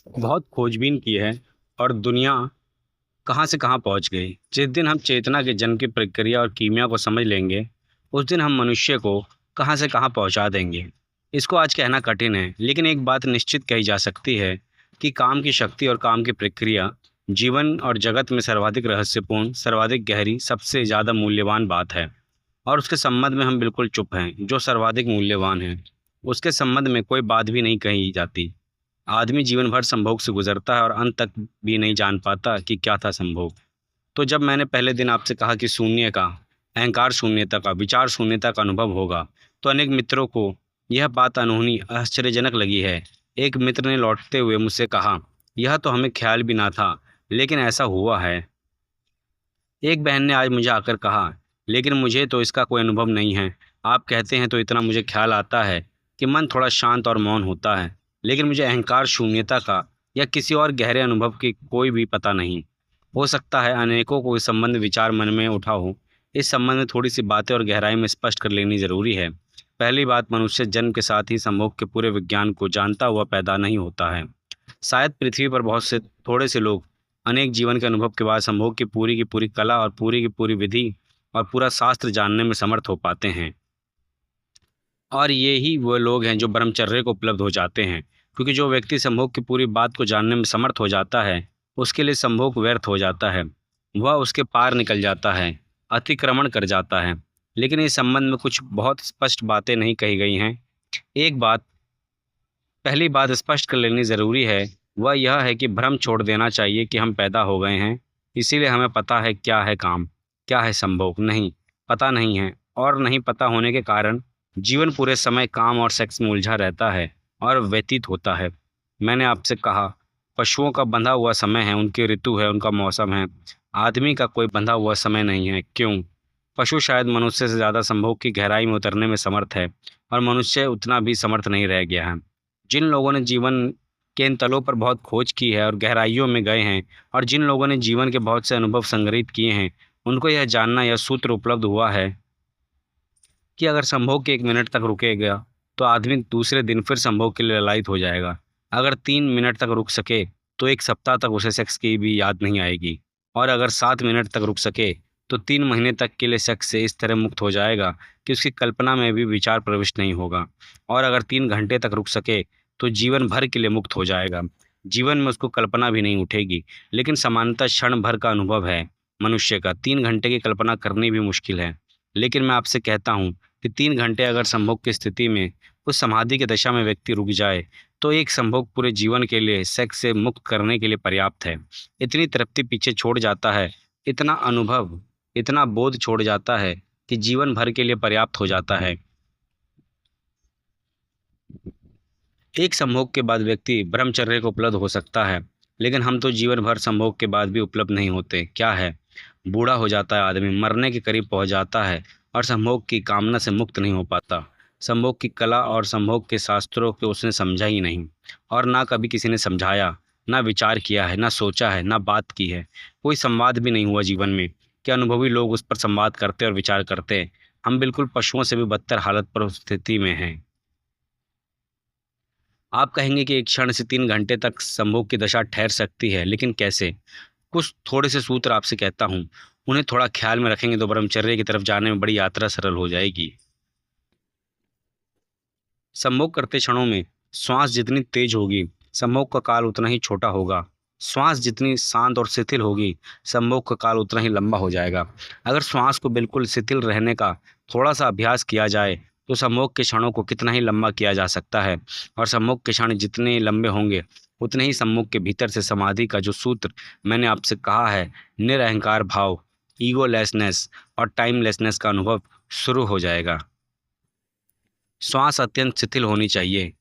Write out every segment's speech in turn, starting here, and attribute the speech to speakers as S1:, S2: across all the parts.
S1: बहुत खोजबीन की है और दुनिया कहाँ से कहाँ पहुँच गई। जिस दिन हम चेतना के जन्म की प्रक्रिया और कीमिया को समझ लेंगे, उस दिन हम मनुष्य को कहाँ से कहाँ पहुँचा देंगे। इसको आज कहना कठिन है, लेकिन एक बात निश्चित कही जा सकती है कि काम की शक्ति और काम की प्रक्रिया जीवन और जगत में सर्वाधिक रहस्यपूर्ण, सर्वाधिक गहरी, सबसे ज़्यादा मूल्यवान बात है। और उसके संबंध में हम बिल्कुल चुप हैं। जो सर्वाधिक मूल्यवान है, उसके संबंध में कोई बात भी नहीं कही जाती। आदमी जीवन भर संभोग से गुजरता है और अंत तक भी नहीं जान पाता कि क्या था संभोग। तो जब मैंने पहले दिन आपसे कहा कि शून्य का, अहंकार शून्यता का, विचार शून्यता का अनुभव होगा, तो अनेक मित्रों को यह बात अनहोनी, आश्चर्यजनक लगी है। एक मित्र ने लौटते हुए मुझसे कहा, यह तो हमें ख्याल भी ना था, लेकिन ऐसा हुआ है। एक बहन ने आज मुझे आकर कहा, लेकिन मुझे तो इसका कोई अनुभव नहीं है। आप कहते हैं तो इतना मुझे ख्याल आता है कि मन थोड़ा शांत और मौन होता है, लेकिन मुझे अहंकार शून्यता का या किसी और गहरे अनुभव की कोई भी पता नहीं। हो सकता है अनेकों को इस संबंध विचार मन में उठा हो। इस संबंध में थोड़ी सी बातें और गहराई में स्पष्ट कर लेनी जरूरी है। पहली बात, मनुष्य जन्म के साथ ही संभोग के पूरे विज्ञान को जानता हुआ पैदा नहीं होता है। शायद पृथ्वी पर बहुत से थोड़े से लोग अनेक जीवन के अनुभव के बाद संभोग की पूरी कला और पूरी की पूरी विधि और पूरा शास्त्र जानने में समर्थ हो पाते हैं। और ये ही वो लोग हैं जो ब्रह्मचर्य को उपलब्ध हो जाते हैं, क्योंकि जो व्यक्ति संभोग की पूरी बात को जानने में समर्थ हो जाता है, उसके लिए संभोग व्यर्थ हो जाता है। वह उसके पार निकल जाता है, अतिक्रमण कर जाता है। लेकिन इस संबंध में कुछ बहुत स्पष्ट बातें नहीं कही गई हैं। एक बात, पहली बात स्पष्ट कर लेनी ज़रूरी है, वह यह है कि भ्रम छोड़ देना चाहिए कि हम पैदा हो गए हैं, इसीलिए हमें पता है क्या है काम, क्या है संभोग। नहीं, पता नहीं है, और नहीं पता होने के कारण जीवन पूरे समय काम और सेक्स में उलझा रहता है और व्यतीत होता है। मैंने आपसे कहा, पशुओं का बंधा हुआ समय है, उनकी ऋतु है, उनका मौसम है। आदमी का कोई बंधा हुआ समय नहीं है। क्यों? पशु शायद मनुष्य से ज़्यादा संभोग की गहराई में उतरने में समर्थ है, और मनुष्य उतना भी समर्थ नहीं रह गया है। जिन लोगों ने जीवन के इन तलों पर बहुत खोज की है और गहराइयों में गए हैं, और जिन लोगों ने जीवन के बहुत से अनुभव संग्रहित किए हैं, उनको यह जानना, यह सूत्र उपलब्ध हुआ है कि अगर संभोग के 1 मिनट तक रुकेगा तो आदमी दूसरे दिन फिर संभोग के लिए ललायत हो जाएगा। अगर 3 मिनट तक रुक सके तो 1 सप्ताह तक उसे सेक्स की भी याद नहीं आएगी। और अगर 7 मिनट तक रुक सके तो 3 महीने तक के लिए सेक्स से इस तरह मुक्त हो जाएगा कि उसकी कल्पना में भी विचार प्रविष्ट नहीं होगा। और अगर 3 घंटे तक रुक सके तो जीवन भर के लिए मुक्त हो जाएगा। जीवन में उसको कल्पना भी नहीं उठेगी। लेकिन समानता क्षण भर का अनुभव है मनुष्य का। 3 घंटे की कल्पना करनी भी मुश्किल है। लेकिन मैं आपसे कहता हूँ कि 3 घंटे अगर संभोग की स्थिति में, उस समाधि की दशा में व्यक्ति रुक जाए, तो एक संभोग पूरे जीवन के लिए सेक्स से मुक्त करने के लिए पर्याप्त है। इतनी तृप्ति पीछे छोड़ जाता है, इतना अनुभव, इतना बोध छोड़ जाता है कि जीवन भर के लिए पर्याप्त हो जाता है। एक संभोग के बाद व्यक्ति ब्रह्मचर्य को उपलब्ध हो सकता है, लेकिन हम तो जीवन भर संभोग के बाद भी उपलब्ध नहीं होते। क्या है? बूढ़ा हो जाता है आदमी, मरने के करीब पहुंच जाता है और संभोग की कामना से मुक्त नहीं हो पाता। संभोग की कला और संभोग के शास्त्रों को उसने समझा ही नहीं, और ना कभी किसी ने समझाया, ना विचार किया है, ना सोचा है, ना बात की है। कोई संवाद भी नहीं हुआ जीवन में कि अनुभवी लोग उस पर संवाद करते और विचार करते। हम बिल्कुल पशुओं से भी बदतर हालत पर स्थिति में हैं। आप कहेंगे कि एक क्षण से 3 घंटे तक संभोग की दशा ठहर सकती है, लेकिन कैसे? कुछ थोड़े से सूत्र आपसे कहता हूँ, उन्हें थोड़ा ख्याल में रखेंगे तो ब्रह्मचर्य की तरफ जाने में बड़ी यात्रा सरल हो जाएगी। संभोग करते क्षणों में श्वास जितनी तेज होगी, संभोग का काल उतना ही छोटा होगा। श्वास जितनी शांत और शिथिल होगी, संभोग का काल उतना ही लंबा हो जाएगा। अगर श्वास को बिल्कुल शिथिल रहने का थोड़ा सा अभ्यास किया जाए तो संभोग के क्षणों को कितना ही लंबा किया जा सकता है। और संभोग के क्षण जितने लंबे होंगे, उतने ही सम्मुख के भीतर से समाधि का जो सूत्र मैंने आपसे कहा है, निरअहंकार भाव, ईगोलेसनेस और टाइमलेसनेस का अनुभव शुरू हो जाएगा। श्वास अत्यंत शिथिल होनी चाहिए।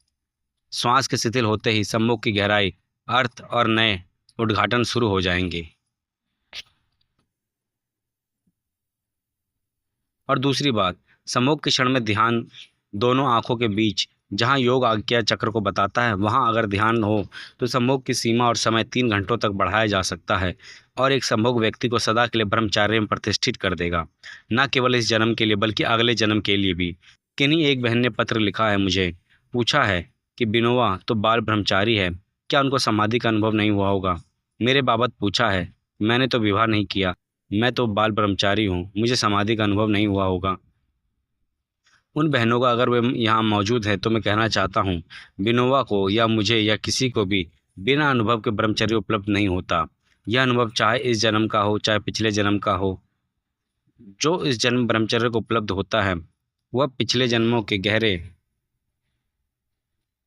S1: श्वास के शिथिल होते ही सम्मुख की गहराई, अर्थ और नए उद्घाटन शुरू हो जाएंगे। और दूसरी बात, सम्मुख के क्षण में ध्यान दोनों आंखों के बीच, जहां योग आज्ञा चक्र को बताता है, वहां अगर ध्यान हो तो सम्मुख की सीमा और समय 3 घंटों तक बढ़ाया जा सकता है, और एक सम्मुख व्यक्ति को सदा के लिए ब्रह्मचार्य में प्रतिष्ठित कर देगा। न केवल इस जन्म के लिए बल्कि अगले जन्म के लिए भी। किन्हीं एक बहन ने पत्र लिखा है मुझे, पूछा है कि बिनोवा तो बाल ब्रह्मचारी है, क्या उनको समाधि का अनुभव नहीं हुआ होगा? मेरे बाबत पूछा है। मैंने तो विवाह नहीं किया, मैं तो बाल ब्रह्मचारी हूँ, मुझे समाधि का अनुभव नहीं हुआ होगा। उन बहनों का अगर वे यहाँ मौजूद हैं तो मैं कहना चाहता हूँ, विनोवा को या मुझे या किसी को भी बिना अनुभव के ब्रह्मचर्य उपलब्ध नहीं होता। यह अनुभव चाहे इस जन्म का हो चाहे पिछले जन्म का हो, जो इस जन्म ब्रह्मचर्य को उपलब्ध होता है वह पिछले जन्मों के गहरे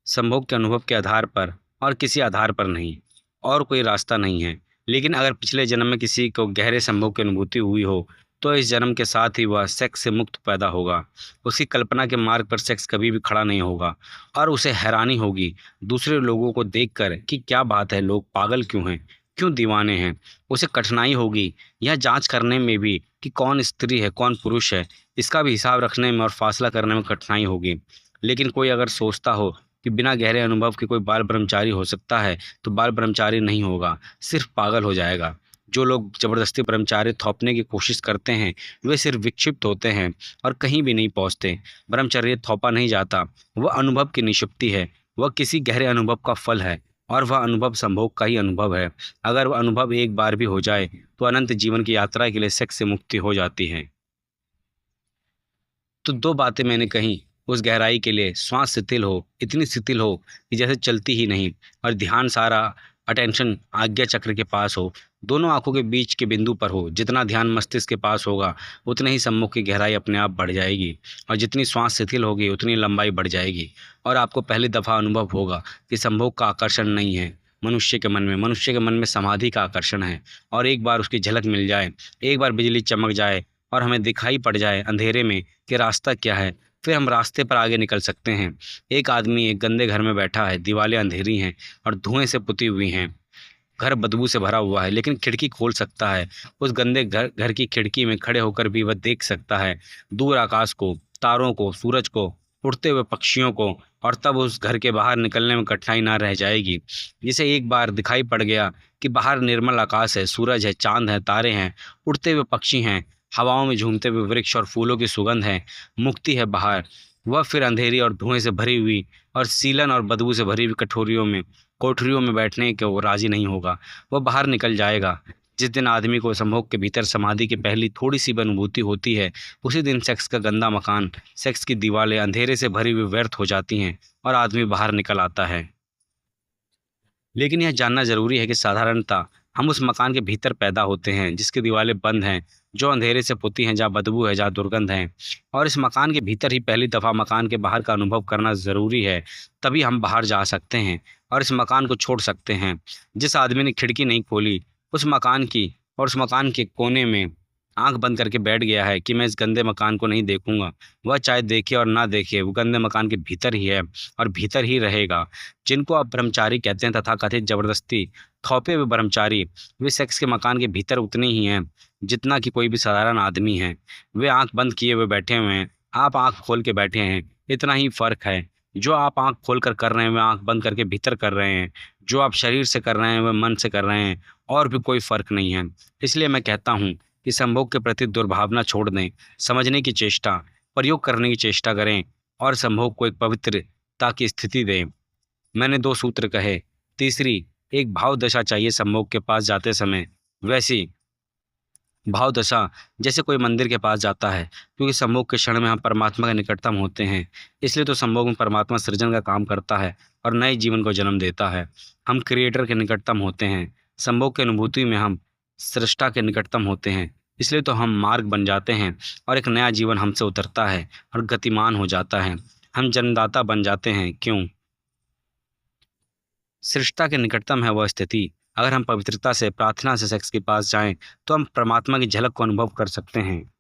S1: संभोग के अनुभव के आधार पर और किसी आधार पर नहीं, और कोई रास्ता नहीं है। लेकिन अगर पिछले जन्म में किसी को गहरे संभोग की अनुभूति हुई हो तो इस जन्म के साथ ही वह सेक्स से मुक्त पैदा होगा। उसकी कल्पना के मार्ग पर सेक्स कभी भी खड़ा नहीं होगा और उसे हैरानी होगी दूसरे लोगों को देखकर कि क्या बात है, लोग पागल क्यों हैं, क्यों दीवाने हैं। उसे कठिनाई होगी यह जांच करने में भी कि कौन स्त्री है कौन पुरुष है, इसका भी हिसाब रखने में और फासला करने में कठिनाई होगी। लेकिन कोई अगर सोचता हो कि बिना गहरे अनुभव के कोई बाल ब्रह्मचारी हो सकता है तो बाल ब्रह्मचारी नहीं होगा, सिर्फ पागल हो जाएगा। जो लोग जबरदस्ती ब्रह्मचारी थोपने की कोशिश करते हैं वे सिर्फ विक्षिप्त होते हैं और कहीं भी नहीं पहुंचते। ब्रह्मचर्य थोपा नहीं जाता, वह अनुभव की निषिप्ति है, वह किसी गहरे अनुभव का फल है और वह अनुभव संभोग का ही अनुभव है। अगर वह अनुभव एक बार भी हो जाए तो अनंत जीवन की यात्रा के लिए सेक्स से मुक्ति हो जाती है। तो दो बातें मैंने कही। उस गहराई के लिए श्वास शिथिल हो, इतनी शिथिल हो कि जैसे चलती ही नहीं, और ध्यान सारा अटेंशन आज्ञा चक्र के पास हो, दोनों आंखों के बीच के बिंदु पर हो। जितना ध्यान मस्तिष्क के पास होगा उतने ही सम्मुख की गहराई अपने आप बढ़ जाएगी, और जितनी श्वास शिथिल होगी उतनी लंबाई बढ़ जाएगी। और आपको पहली दफ़ा अनुभव होगा कि संभोग का आकर्षण नहीं है मनुष्य के मन में, मनुष्य के मन में समाधि का आकर्षण है। और एक बार उसकी झलक मिल जाए, एक बार बिजली चमक जाए और हमें दिखाई पड़ जाए अंधेरे में कि रास्ता क्या है, फिर हम रास्ते पर आगे निकल सकते हैं। एक आदमी एक गंदे घर में बैठा है, दीवारें अंधेरी हैं और धुएं से पुती हुई हैं, घर बदबू से भरा हुआ है, लेकिन खिड़की खोल सकता है। उस गंदे घर घर की खिड़की में खड़े होकर भी वह देख सकता है दूर आकाश को, तारों को, सूरज को, उड़ते हुए पक्षियों को। और तब उस घर के बाहर निकलने में कठिनाई ना रह जाएगी। जिसे एक बार दिखाई पड़ गया कि बाहर निर्मल आकाश है, सूरज है, चांद है, तारे हैं, उड़ते हुए पक्षी हैं, हवाओं में झूमते हुए वृक्ष और फूलों की सुगंध है, मुक्ति है बाहर, वह फिर अंधेरी और धुएं से भरी हुई और सीलन और बदबू से भरी हुई कोठरियों में बैठने के वो राजी नहीं होगा। वह बाहर निकल जाएगा। जिस दिन आदमी को संभोग के भीतर समाधि की पहली थोड़ी सी भी अनुभूति होती है उसी दिन सेक्स का गंदा मकान, सेक्स की दीवारें अंधेरे से भरी हुई व्यर्थ हो जाती हैं और आदमी बाहर निकल आता है। लेकिन यह जानना जरूरी है कि साधारणतः हम उस मकान के भीतर पैदा होते हैं जिसकी दीवारें बंद हैं, जो अंधेरे से पुती हैं, जहाँ बदबू है, जहाँ दुर्गंध है। और इस मकान के भीतर ही पहली दफ़ा मकान के बाहर का अनुभव करना ज़रूरी है, तभी हम बाहर जा सकते हैं और इस मकान को छोड़ सकते हैं। जिस आदमी ने खिड़की नहीं खोली उस मकान की और उस मकान के कोने में आंख बंद करके बैठ गया है कि मैं इस गंदे मकान को नहीं देखूंगा, वह चाहे देखे और ना देखे वो गंदे मकान के भीतर ही है और भीतर ही रहेगा। जिनको आप ब्रह्मचारी कहते हैं तथा कथित जबरदस्ती थोपे हुए ब्रह्मचारी, वे सेक्स के मकान के भीतर उतने ही हैं जितना कि कोई भी साधारण आदमी है। वे आंख बंद किए हुए बैठे हुए हैं, आप आंख खोल के बैठे हैं, इतना ही फर्क है। जो आप आंख खोल कर रहे हैं वे आंख बंद करके भीतर कर रहे हैं, जो आप शरीर से कर रहे हैं वह मन से कर रहे हैं, और भी कोई फर्क नहीं है। इसलिए मैं कहता हूँ कि संभोग के प्रति दुर्भावना छोड़ दें, समझने की चेष्टा, प्रयोग करने की चेष्टा करें और संभोग को एक पवित्रता की स्थिति दें। मैंने दो सूत्र कहे। तीसरी, एक भाव दशा चाहिए संभोग के पास जाते समय, वैसी भाव दशा जैसे कोई मंदिर के पास जाता है, क्योंकि संभोग के क्षण में हम परमात्मा के निकटतम होते हैं। इसलिए तो संभोग में परमात्मा सृजन का काम करता है और नए जीवन को जन्म देता है। हम क्रिएटर के निकटतम होते हैं। संभोग की अनुभूति में हम सृष्टा के निकटतम होते हैं। इसलिए तो हम मार्ग बन जाते हैं और एक नया जीवन हमसे उतरता है और गतिमान हो जाता है। हम जन्मदाता बन जाते हैं। क्यों? सृष्टा के निकटतम है वह स्थिति। अगर हम पवित्रता से, प्रार्थना से सेक्स के पास जाएं तो हम परमात्मा की झलक को अनुभव कर सकते हैं।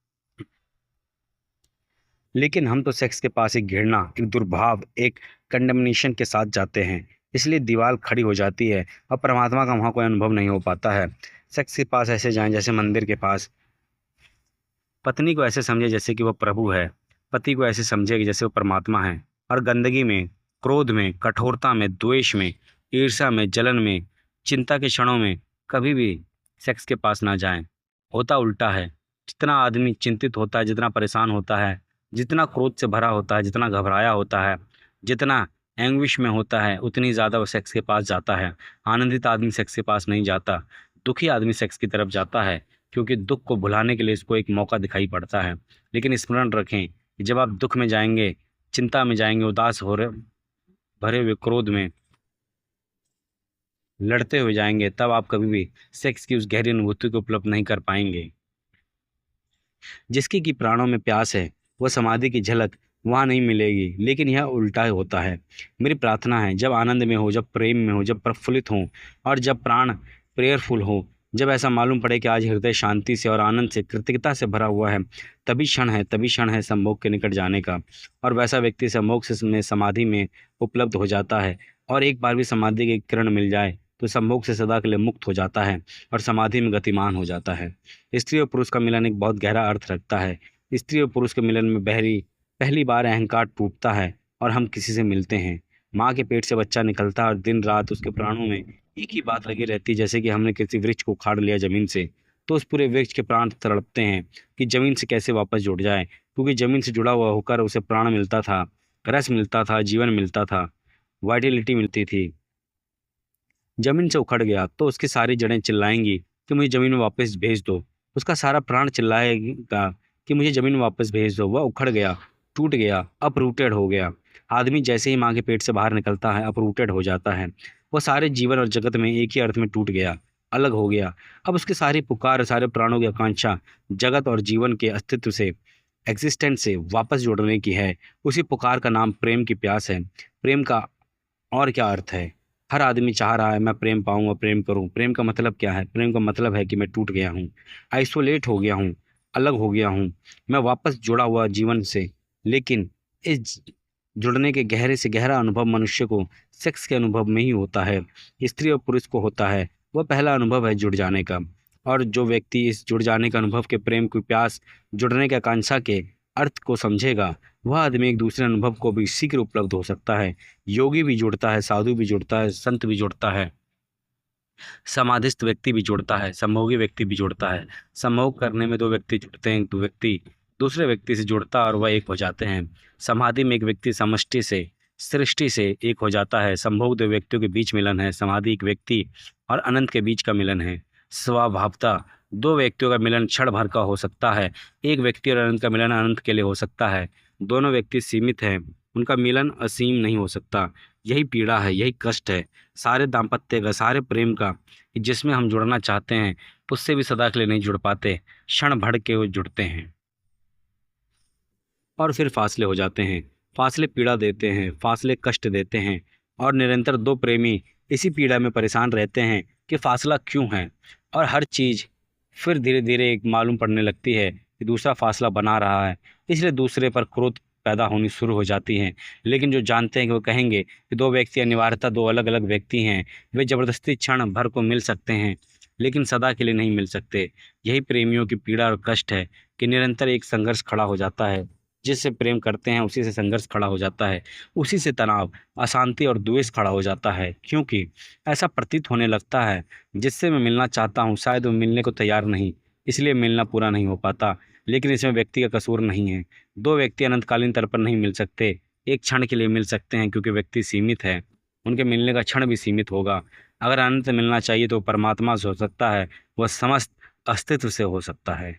S1: लेकिन हम तो सेक्स के पास एक घृणा, एक दुर्भाव, एक कंडमनेशन के साथ जाते हैं। इसलिए दीवार खड़ी हो जाती है और परमात्मा का वहाँ कोई अनुभव नहीं हो पाता है। सेक्स के पास ऐसे जाएं जैसे मंदिर के पास। पत्नी को ऐसे समझे जैसे कि वह प्रभु है, पति को ऐसे समझे कि जैसे वो परमात्मा है। और गंदगी में, क्रोध में, कठोरता में, द्वेष में, ईर्ष्या में, जलन में, चिंता के क्षणों में कभी भी सेक्स के पास ना जाएं। होता उल्टा है। जितना आदमी चिंतित होता है, जितना परेशान होता है, जितना क्रोध से भरा होता है, जितना घबराया होता है, जितना एंग्विश में होता है उतनी ज़्यादा वो सेक्स के पास जाता है। आनंदित आदमी सेक्स के पास नहीं जाता, दुखी आदमी सेक्स की तरफ जाता है, क्योंकि दुख को भुलाने के लिए इसको एक मौका दिखाई पड़ता है। लेकिन स्मरण रखें कि जब आप दुख में जाएंगे, चिंता में जाएंगे, उदास हो रहे भरे हुए क्रोध में लड़ते हुए जाएंगे, तब आप कभी भी सेक्स की उस गहरी अनुभूति को उपलब्ध नहीं कर पाएंगे। जिसकी कि प्राणों में प्यास है वह समाधि की झलक वहाँ नहीं मिलेगी, लेकिन यह उल्टा होता है। मेरी प्रार्थना है जब आनंद में हो, जब प्रेम में हो, जब प्रफुल्लित हो और जब प्राण प्रेयरफुल हो, जब ऐसा मालूम पड़े कि आज हृदय शांति से और आनंद से कृतज्ञता से भरा हुआ है, तभी क्षण है सम्भोग के निकट जाने का। और वैसा व्यक्ति सम्भोग से में समाधि में उपलब्ध हो जाता है। और एक बार भी समाधि की किरण मिल जाए तो सम्भोग से सदा के लिए मुक्त हो जाता है और समाधि में गतिमान हो जाता है। स्त्री और पुरुष का मिलन एक बहुत गहरा अर्थ रखता है। स्त्री और पुरुष के मिलन में पहली बार अहंकार टूटता है और हम किसी से मिलते हैं। माँ के पेट से बच्चा निकलता है और दिन रात उसके प्राणों में एक ही बात लगी रहती है, जैसे कि हमने किसी वृक्ष को उखाड़ लिया ज़मीन से, तो उस पूरे वृक्ष के प्राण तड़पते हैं कि ज़मीन से कैसे वापस जुड़ जाए, क्योंकि ज़मीन से जुड़ा हुआ होकर उसे प्राण मिलता था, रस मिलता था, जीवन मिलता था, वाइटलिटी मिलती थी। ज़मीन से उखड़ गया तो उसकी सारी जड़ें चिल्लाएंगी कि मुझे ज़मीन में वापस भेज दो। उसका सारा प्राण चिल्लाएगा कि मुझे ज़मीन में वापस भेज दो। वह उखड़ गया, टूट गया, अपरूटेड हो गया। आदमी जैसे ही माँ के पेट से बाहर निकलता है अपरूटेड हो जाता है। वह सारे जीवन और जगत में एक ही अर्थ में टूट गया, अलग हो गया। अब उसकी सारी पुकार, सारे प्राणों की आकांक्षा जगत और जीवन के अस्तित्व से, एग्जिस्टेंस से वापस जुड़ने की है। उसी पुकार का नाम प्रेम की प्यास है। प्रेम का और क्या अर्थ है? हर आदमी चाह रहा है मैं प्रेम पाऊँ, प्रेम करूँ। प्रेम का मतलब क्या है? प्रेम का मतलब है कि मैं टूट गया हूँ, आइसोलेट हो गया हूँ, अलग हो गया हूँ, मैं वापस जुड़ा हुआ जीवन से। लेकिन इस जुड़ने के गहरे से गहरा अनुभव मनुष्य को सेक्स के अनुभव में ही होता है। स्त्री और पुरुष को होता है। वह पहला अनुभव है जुड़ जाने का। और जो व्यक्ति इस जुड़ जाने के अनुभव के, प्रेम की प्यास, जुड़ने की आकांक्षा के अर्थ को समझेगा, वह आदमी एक दूसरे अनुभव को भी शीघ्र उपलब्ध हो सकता है। योगी भी जुड़ता है, साधु भी जुड़ता है, संत भी जुड़ता है, समाधिस्थ व्यक्ति भी जुड़ता है, सम्मोगी व्यक्ति भी जुड़ता है। सम्मोग करने में दो व्यक्ति जुड़ते हैं, दो व्यक्ति दूसरे व्यक्ति से जुड़ता है और वह एक हो जाते हैं। समाधि में एक व्यक्ति समष्टि से, सृष्टि से एक हो जाता है। संभोग दो व्यक्तियों के बीच मिलन है। समाधि एक व्यक्ति और अनंत के बीच का मिलन है। स्वभावता दो व्यक्तियों का मिलन क्षण भर का हो सकता है। एक व्यक्ति और अनंत का मिलन अनंत के लिए हो सकता है। दोनों व्यक्ति सीमित हैं, उनका मिलन असीम नहीं हो सकता। यही पीड़ा है, यही कष्ट है सारे दाम्पत्य का, सारे प्रेम का, कि जिसमें हम जुड़ना चाहते हैं उससे भी सदा के लिए नहीं जुड़ पाते। क्षण भर के वो जुड़ते हैं और फिर फासले हो जाते हैं। फासले पीड़ा देते हैं, फासले कष्ट देते हैं और निरंतर दो प्रेमी इसी पीड़ा में परेशान रहते हैं कि फासला क्यों है। और हर चीज़ फिर धीरे धीरे एक मालूम पड़ने लगती है कि दूसरा फासला बना रहा है, इसलिए दूसरे पर क्रोध पैदा होनी शुरू हो जाती हैं। लेकिन जो जानते हैं कि वो कहेंगे कि दो व्यक्ति अनिवार्यता दो अलग अलग व्यक्ति हैं, वे ज़बरदस्ती क्षण भर को मिल सकते हैं लेकिन सदा के लिए नहीं मिल सकते। यही प्रेमियों की पीड़ा और कष्ट है कि निरंतर एक संघर्ष खड़ा हो जाता है। जिससे प्रेम करते हैं उसी से संघर्ष खड़ा हो जाता है, उसी से तनाव, अशांति और द्वेष खड़ा हो जाता है, क्योंकि ऐसा प्रतीत होने लगता है जिससे मैं मिलना चाहता हूँ शायद वो मिलने को तैयार नहीं, इसलिए मिलना पूरा नहीं हो पाता। लेकिन इसमें व्यक्ति का कसूर नहीं है। दो व्यक्ति अनंतकालीन तौर पर नहीं मिल सकते, एक क्षण के लिए मिल सकते हैं, क्योंकि व्यक्ति सीमित है, उनके मिलने का क्षण भी सीमित होगा। अगर अनंत मिलना चाहिए तो परमात्मा से हो सकता है, वह समस्त अस्तित्व से हो सकता है।